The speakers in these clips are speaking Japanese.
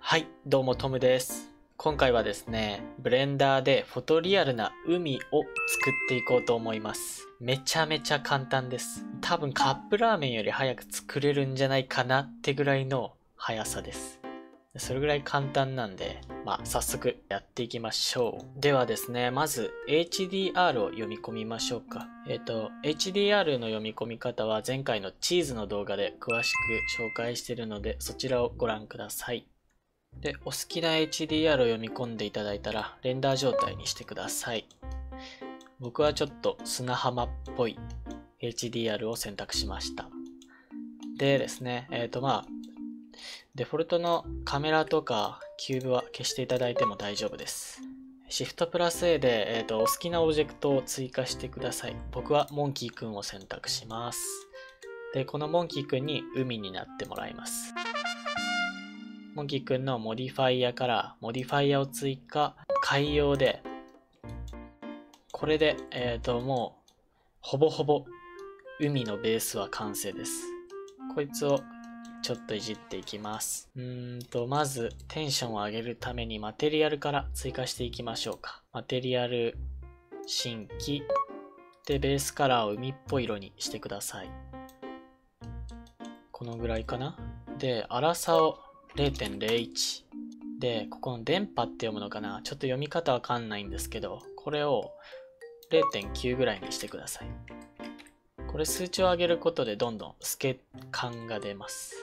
はい、どうもトムです。今回はですね、ブレンダーでフォトリアルな海を作っていこうと思います。めちゃめちゃ簡単です。多分カップラーメンより早く作れるんじゃないかなってぐらいの速さです。それぐらい簡単なんで、早速やっていきましょう。ではですね、まず HDR を読み込みましょうか。HDR の読み込み方は前回のチーズの動画で詳しく紹介しているので、そちらをご覧ください。で、お好きな HDR を読み込んでいただいたら、レンダー状態にしてください。僕はちょっと砂浜っぽい HDR を選択しました。でですね、デフォルトのカメラとかキューブは消していただいても大丈夫です。Shift プラス A で、お好きなオブジェクトを追加してください。僕はモンキーくんを選択します。で、このモンキーくんに海になってもらいます。モンキーくんのモディファイアからモディファイアを追加、海洋で、これで、もう、ほぼほぼ海のベースは完成です。こいつをちょっといじっていきます。まずテンションを上げるためにマテリアルから追加していきましょうか。マテリアル、新規、で、ベースカラーを海っぽい色にしてください。このぐらいかな。で、粗さを0.01 で、ここの電波って読むのかな、ちょっと読み方わかんないんですけど、これを 0.9 ぐらいにしてください。これ数値を上げることでどんどん透け感が出ます。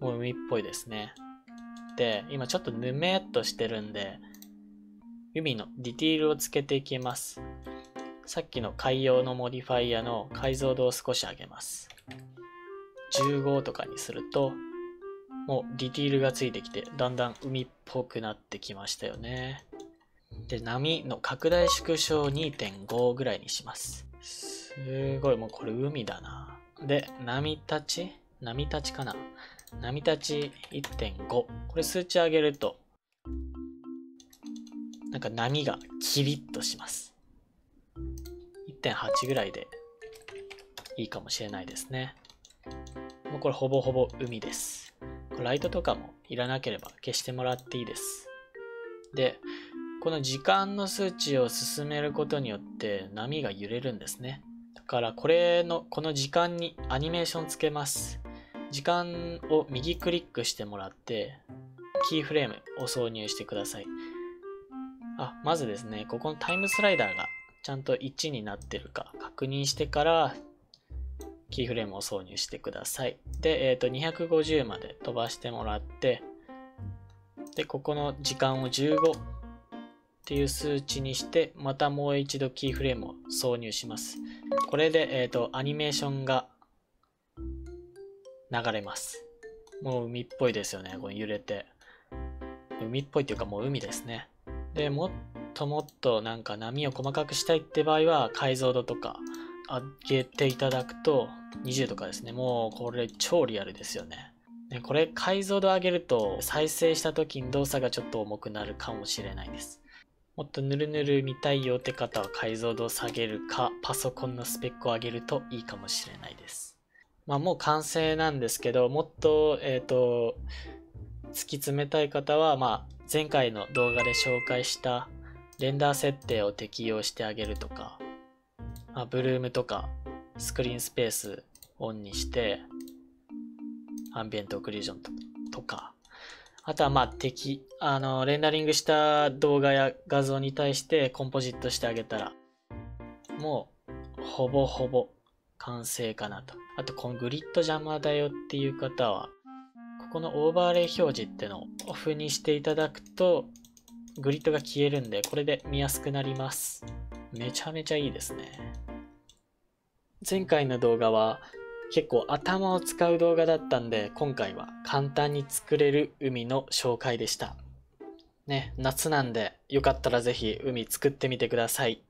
もう海っぽいですね。で、今ちょっとぬめっとしてるんで、海のディティールをつけていきます。さっきの海洋のモディファイアの解像度を少し上げます。15とかにすると、もうディティールがついてきて、だんだん海っぽくなってきましたよね。で、波の拡大縮小 2.5 ぐらいにします。すごい、もうこれ海だな。で、波立ちかな。波立ち 1.5。これ数値上げると、なんか波がキリッとします。1.8 ぐらいでいいかもしれないですね。もうこれほぼほぼ海です。ライトとかもいらなければ消してもらっていいです。で、この時間の数値を進めることによって波が揺れるんですね。だからこの時間にアニメーションつけます。時間を右クリックしてもらって、キーフレームを挿入してください。まずですね、ここのタイムスライダーがちゃんと1になってるか確認してから、キーフレームを挿入してください。で、250まで飛ばしてもらって、で、ここの時間を15っていう数値にして、またもう一度キーフレームを挿入します。これで、アニメーションが流れます。もう海っぽいですよね、これ揺れて。海っぽいっていうかもう海ですね。で、もっともっとなんか波を細かくしたいって場合は、解像度とか、上げていただくと20とかですね。もうこれ超リアルですよね。これ解像度上げると再生した時に動作がちょっと重くなるかもしれないです。もっとヌルヌル見たいよって方は解像度を下げるかパソコンのスペックを上げるといいかもしれないです。もう完成なんですけど、もっと突き詰めたい方は前回の動画で紹介したレンダー設定を適用してあげるとか、ブルームとかスクリーンスペースオンにしてアンビエントオクルージョンとか、あとはレンダリングした動画や画像に対してコンポジットしてあげたらもうほぼほぼ完成かなと。あとこのグリッド邪魔だよっていう方はここのオーバーレイ表示ってのをオフにしていただくとグリッドが消えるんで、これで見やすくなります。めちゃめちゃいいですね。前回の動画は結構頭を使う動画だったんで、今回は簡単に作れる海の紹介でした。ね、夏なんでよかったらぜひ海作ってみてください。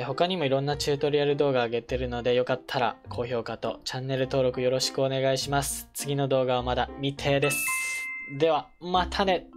他にもいろんなチュートリアル動画上げてるので、よかったら高評価とチャンネル登録よろしくお願いします。次の動画はまだ未定です。では、またね。